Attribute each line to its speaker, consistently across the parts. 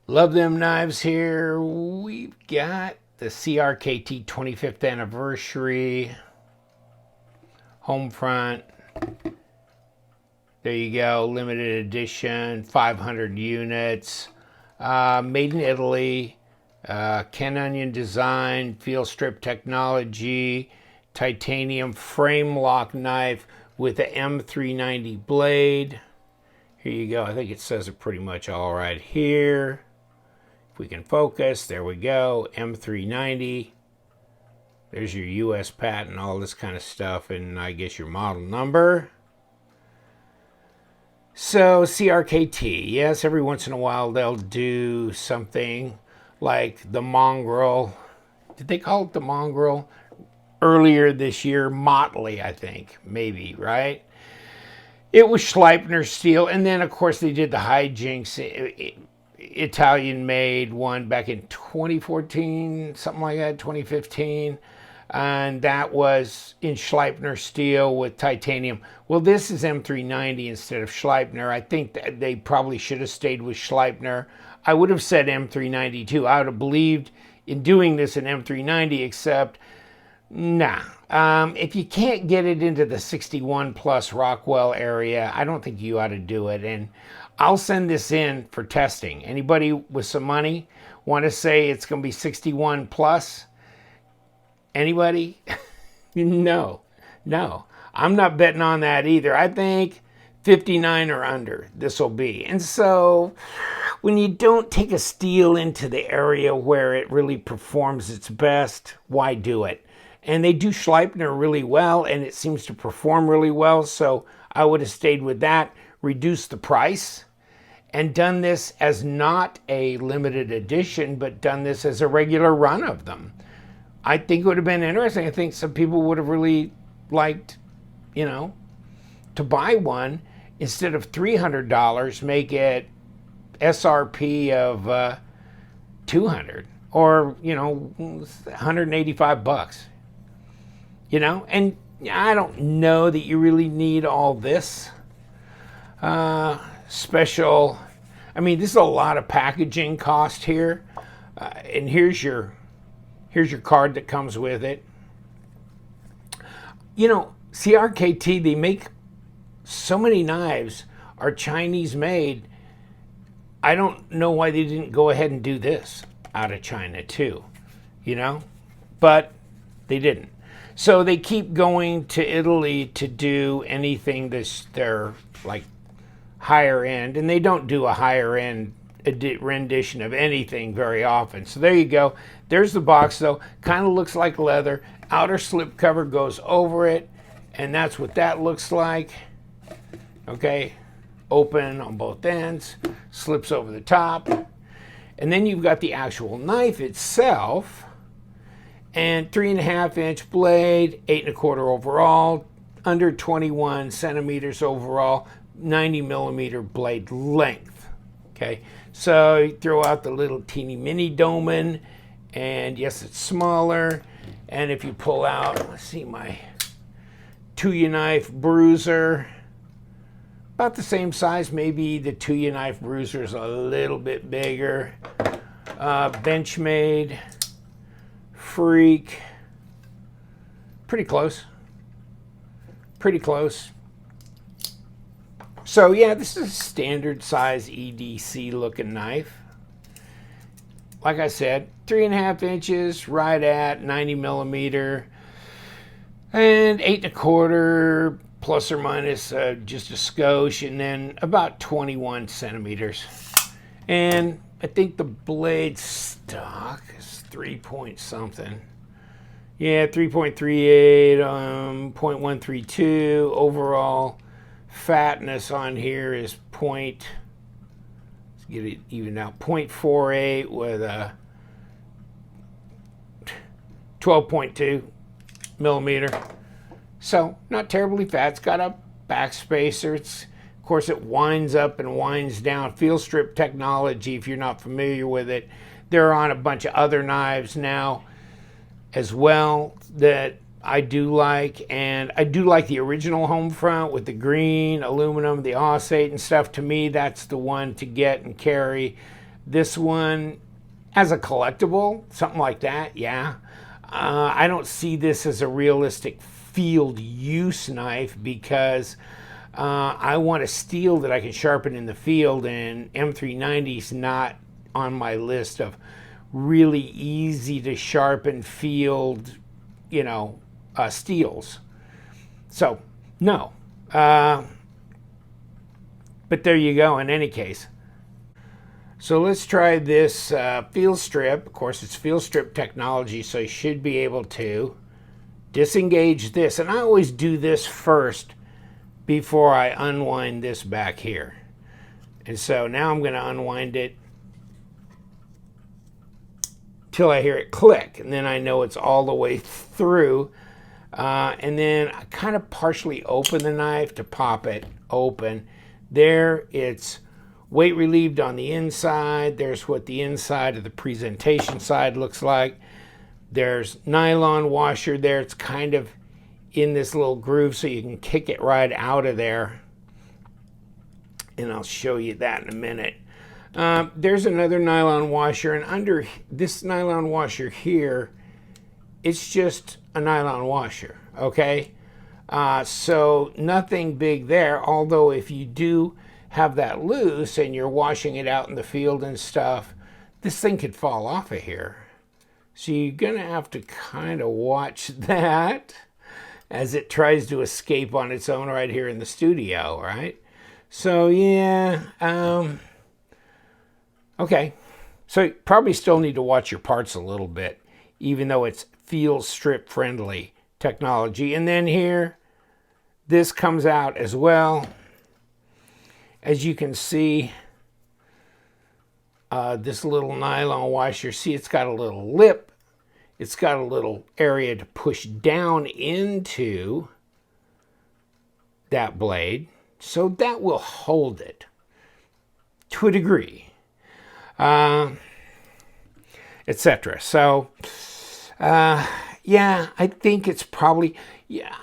Speaker 1: Love them knives here. We've got the CRKT 25th anniversary Homefront. There you go, limited edition, 500 units, made in Italy, Ken Onion design, field strip technology, titanium frame lock knife with the M390 blade. Here you go. I think it says it pretty much all right here. If we can focus, there we go, M390. There's your US patent, all this kind of stuff, and I guess your model number. So CRKT, yes, every once in a while they'll do something like the Mongrel. Did they call it the Mongrel? Earlier this year, Motley, I think, maybe, right? It was Schleipner steel, and then of course they did the Hijinks Italian-made one back in 2014, something like that, 2015. And that was in Schleipner steel with titanium. Well, this is M390 instead of Schleipner. I think that they probably should have stayed with Schleipner. I would have said M390 too. I would have believed in doing this in M390, except, nah. If you can't get it into the 61 plus Rockwell area, I don't think you ought to do it. And I'll send this in for testing. Anybody with some money want to say it's going to be 61 plus? Anybody? No. I'm not betting on that either. I think 59 or under this will be. And so when you don't take a steel into the area where it really performs its best, why do it? And they do Schleipner really well, and it seems to perform really well. So I would have stayed with that, reduced the price, and done this as not a limited edition, but done this as a regular run of them. I think it would have been interesting. I think some people would have really liked, to buy one. Instead of $300, make it SRP of $200 or, $185. And I don't know that you really need all this special. I mean, this is a lot of packaging cost here. And here's your card that comes with it. CRKT, they make so many knives are Chinese made. I don't know why they didn't go ahead and do this out of China too, but they didn't. So they keep going to Italy to do anything they're like higher end, and they don't do a higher end rendition of anything very often. So there you go. There's the box though. Kind of looks like leather. Outer slip cover goes over it, and that's what that looks like. Okay, open on both ends, slips over the top, and then you've got the actual knife itself, and 3.5-inch blade, 8 1/4 overall, under 21 centimeters overall, 90 millimeter blade length. Okay, so you throw out the little teeny mini Doman, and yes, it's smaller. And if you pull out, let's see, my Tuyaknife bruiser, about the same size. Maybe the Tuyaknife bruiser is a little bit bigger. Benchmade, Freak, pretty close. So yeah, this is a standard size EDC looking knife. Like I said, 3.5 inches, right at 90 millimeter, and 8 1/4 plus or minus just a skosh, and then about 21 centimeters. And I think the blade stock is 3 point something. Yeah, 3.38, 0.132 overall. Fatness on here is let's get it even out, 0.48 with a 12.2 millimeter. So not terribly fat. It's got a backspacer. Of course, it winds up and winds down. Field strip technology, if you're not familiar with it, they're on a bunch of other knives now as well that I do like. And I do like the original Homefront with the green, aluminum, the Aussate and stuff. To me, that's the one to get and carry. This one as a collectible, something like that, yeah. I don't see this as a realistic field use knife because I want a steel that I can sharpen in the field, and M390 is not on my list of really easy to sharpen field, steels. So, no. But there you go in any case. So let's try this field strip. Of course, it's field strip technology, so you should be able to disengage this. And I always do this first before I unwind this back here. And so now I'm going to unwind it till I hear it click, and then I know it's all the way through. And then I kind of partially open the knife to pop it open. There, it's weight relieved on the inside. There's what the inside of the presentation side looks like. There's nylon washer there. It's kind of in this little groove so you can kick it right out of there. And I'll show you that in a minute. There's another nylon washer, and under this nylon washer here, it's just a nylon washer, okay? So nothing big there, although if you do have that loose and you're washing it out in the field and stuff, this thing could fall off of here. So you're gonna have to kind of watch that as it tries to escape on its own right here in the studio, right? So yeah, okay. So you probably still need to watch your parts a little bit, even though it's field strip friendly technology. And then here, this comes out as well. As you can see, this little nylon washer, see it's got a little lip. It's got a little area to push down into that blade. So that will hold it to a degree, etc. So, yeah, I think it's probably, yeah,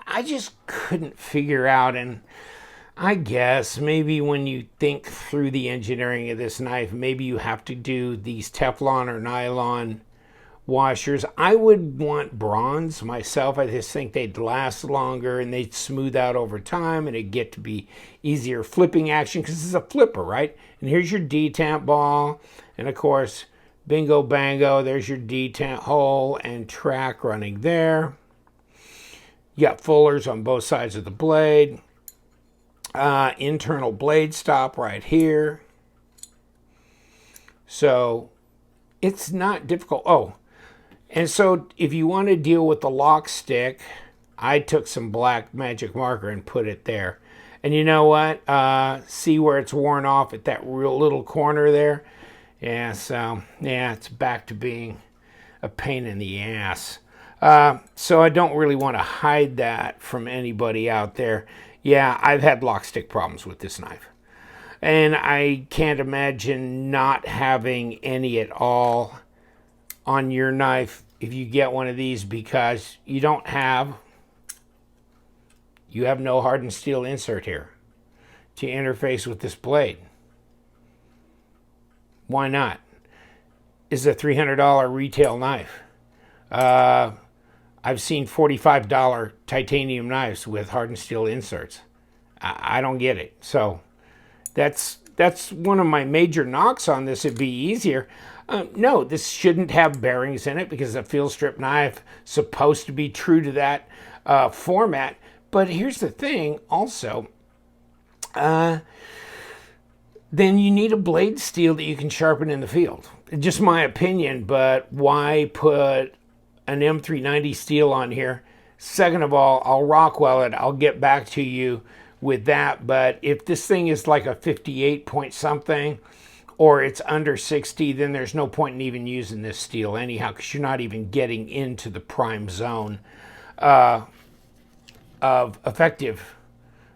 Speaker 1: I just couldn't figure out, and I guess maybe when you think through the engineering of this knife, maybe you have to do these Teflon or nylon washers. I would want bronze myself. I just think they'd last longer and they'd smooth out over time, and it'd get to be easier flipping action because this is a flipper, right? And here's your detamp ball, and of course, bingo bango, there's your detamp hole and track running there. You got fullers on both sides of the blade. Internal blade stop right here. So it's not difficult. Oh, and so if you want to deal with the lock stick, I took some black magic marker and put it there. And you know what? See where it's worn off at that real little corner there? Yeah, so yeah, it's back to being a pain in the ass. So I don't really want to hide that from anybody out there. Yeah, I've had lock stick problems with this knife. And I can't imagine not having any at all on your knife if you get one of these, because you have no hardened steel insert here to interface with this blade. Why not? It's a $300 retail knife. I've seen $45 titanium knives with hardened steel inserts. I don't get it. So that's one of my major knocks on this. It'd be easier. No, this shouldn't have bearings in it because a field strip knife is supposed to be true to that format. But here's the thing also. Then you need a blade steel that you can sharpen in the field. Just my opinion, but why put an M390 steel on here? Second of all, I'll Rockwell it. I'll get back to you with that. But if this thing is like a 58 point something, or it's under 60, then there's no point in even using this steel anyhow, because you're not even getting into the prime zone of effective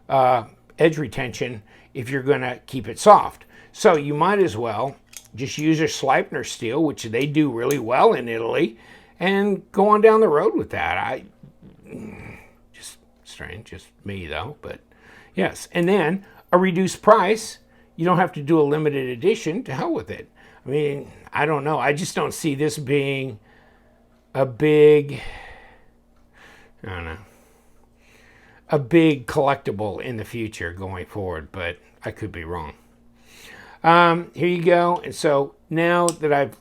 Speaker 1: edge retention if you're going to keep it soft. So you might as well just use a Sleipner steel, which they do really well in Italy, and go on down the road with that. Just strange, just me though, but yes. And then a reduced price, you don't have to do a limited edition. To hell with it. I mean, I don't know. I just don't see this being a big, I don't know, a big collectible in the future going forward, but I could be wrong. Here you go. And so now that I've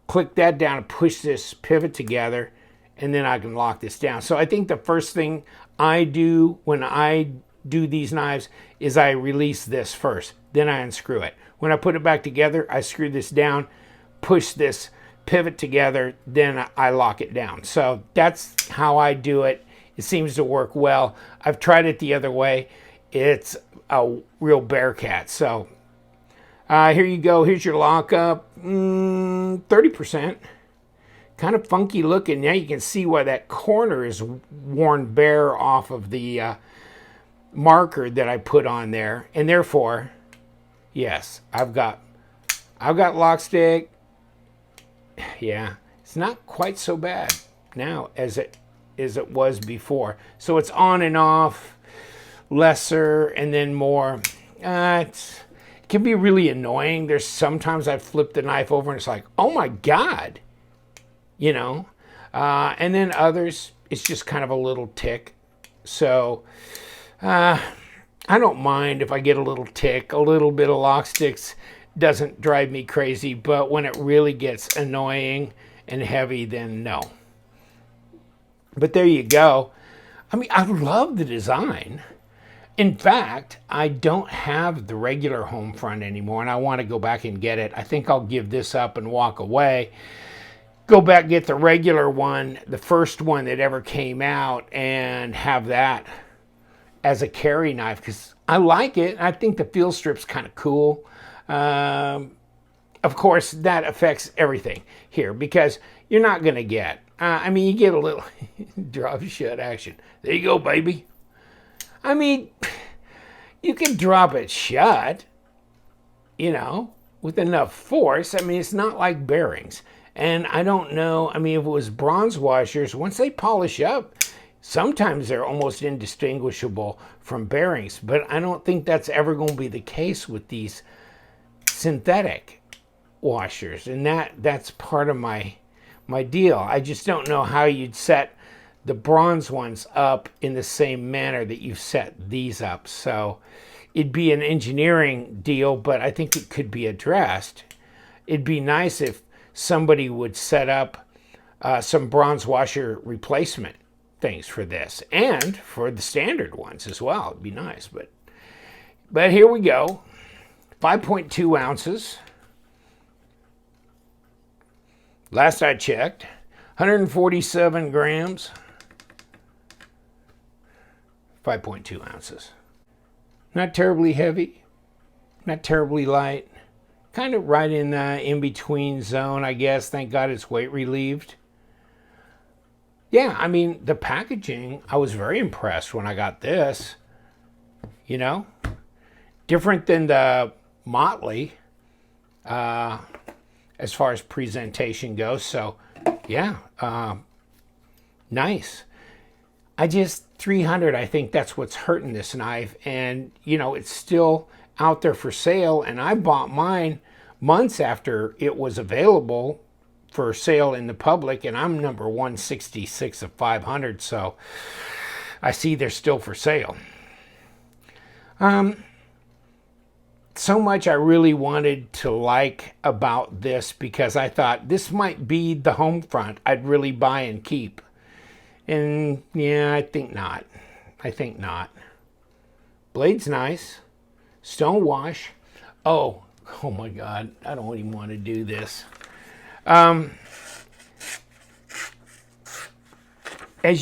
Speaker 1: clicked that down and push this pivot together, and then I can lock this down. So I think the first thing I do when I do these knives is I release this first, then I unscrew it. When I put it back together, I screw this down, push this pivot together, then I lock it down. So that's how I do it. It seems to work well. I've tried it the other way. It's a real bear cat. So here you go. Here's your lockup. 30%. Kind of funky looking. Now you can see why that corner is worn bare off of the marker that I put on there. And therefore, yes, I've got lock stick. Yeah, it's not quite so bad now as it was before. So it's on and off, lesser and then more. It can be really annoying. There's sometimes I flip the knife over and it's like, oh my God, you know. And then others, it's just kind of a little tick. So I don't mind if I get a little tick. A little bit of lock sticks doesn't drive me crazy, but when it really gets annoying and heavy, then no. But there you go. I mean, I love the design. In fact, I don't have the regular Homefront anymore, and I want to go back and get it. I think I'll give this up and walk away. Go back, get the regular one, the first one that ever came out, and have that as a carry knife, because I like it. I think the field strip's kind of cool. Of course, that affects everything here, because you're not going to get, I mean, you get a little drop shut action. There you go, baby. I mean, you can drop it shut, you know, with enough force. I mean, it's not like bearings. And I don't know, I mean, if it was bronze washers, once they polish up, sometimes they're almost indistinguishable from bearings. But I don't think that's ever going to be the case with these synthetic washers. And that's part of my deal. I just don't know how you'd set the bronze ones up in the same manner that you've set these up. So it'd be an engineering deal, but I think it could be addressed. It'd be nice if somebody would set up some bronze washer replacement things for this, and for the standard ones as well. It'd be nice, but here we go. 5.2 ounces. Last I checked, 147 grams. 5.2 ounces. Not terribly heavy, not terribly light. Kind of right in the in-between zone, I guess. Thank God it's weight relieved. Yeah, I mean, the packaging, I was very impressed when I got this. You know? Different than the Motley as far as presentation goes. So, yeah, nice. 300, I think that's what's hurting this knife. And, you know, it's still out there for sale. And I bought mine months after it was available for sale in the public. And I'm number 166 of 500. So I see they're still for sale. So much I really wanted to like about this, because I thought this might be the Homefront I'd really buy and keep. And yeah, I think not. I think not. Blade's nice. Stone wash. Oh my God. I don't even want to do this. As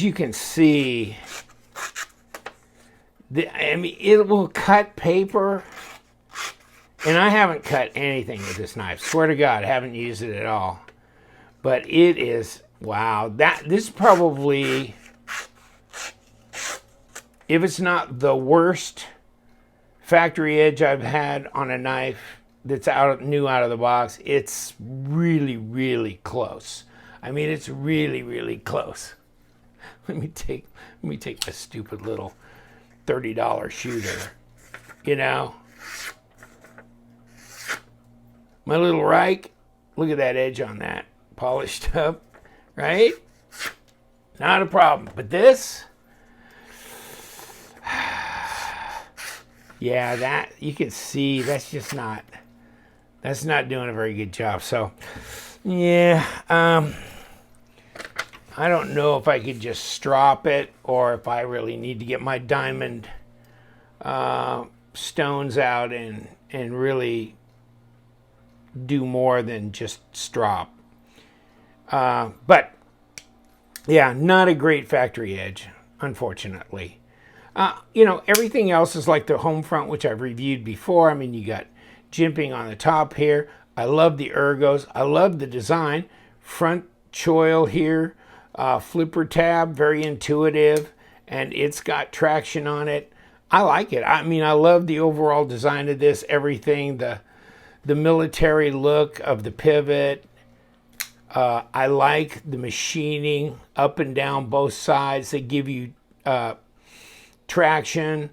Speaker 1: you can see, I mean, it will cut paper. And I haven't cut anything with this knife. Swear to God, I haven't used it at all. But it is, wow. This probably, if it's not the worst factory edge I've had on a knife that's new out of the box, it's really, really close. I mean, it's really, really close. Let me take my stupid little $30 shooter, you know. My little Reich, look at that edge on that. Polished up, right? Not a problem. But this, yeah, that you can see that's not doing a very good job. So, yeah, I don't know if I could just strop it or if I really need to get my diamond stones out and really do more than just strop. But yeah, not a great factory edge, unfortunately. Everything else is like the Homefront, which I've reviewed before. I mean, you got jimping on the top here. I love the ergos. I love the design. Front choil here, flipper tab, very intuitive, and it's got traction on it. I like it. I mean, I love the overall design of this, everything, the military look of the pivot. I like the machining up and down both sides. They give you traction,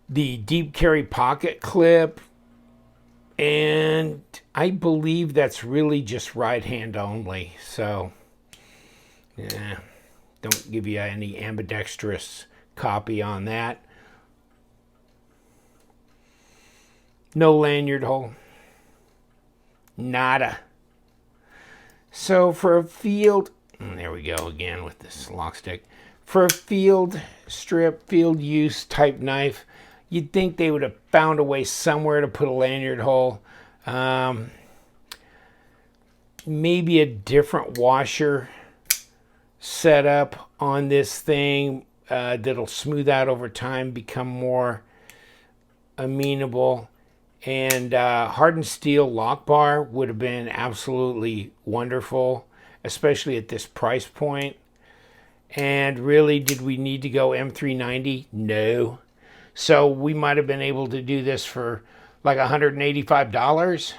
Speaker 1: the deep carry pocket clip, and I believe that's really just right hand only. So, yeah, don't give you any ambidextrous copy on that. No lanyard hole. Nada. So for a field, there we go again with this lock stick. For a field strip, field use type knife, you'd think they would have found a way somewhere to put a lanyard hole. Maybe a different washer setup on this thing that'll smooth out over time, become more amenable. And hardened steel lock bar would have been absolutely wonderful, especially at this price point. And really, did we need to go M390? No. So we might have been able to do this for like $185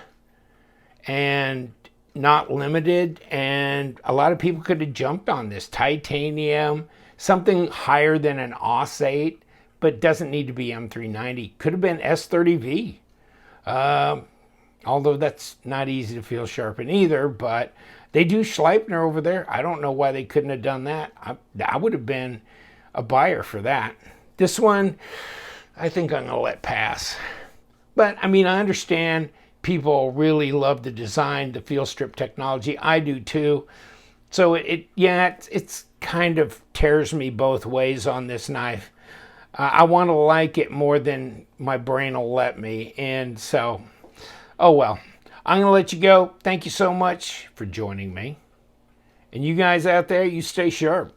Speaker 1: and not limited. And a lot of people could have jumped on this. Titanium, something higher than an AUS 8, but doesn't need to be M390. Could have been S30V. Although that's not easy to feel sharpen either, but they do Schleipner over there. I don't know why they couldn't have done that. I would have been a buyer for that. This one, I think I'm going to let pass. But, I mean, I understand people really love the design, the field strip technology. I do too. So, it's kind of tears me both ways on this knife. I want to like it more than my brain will let me. And so, oh well. I'm going to let you go. Thank you so much for joining me. And you guys out there, you stay sharp.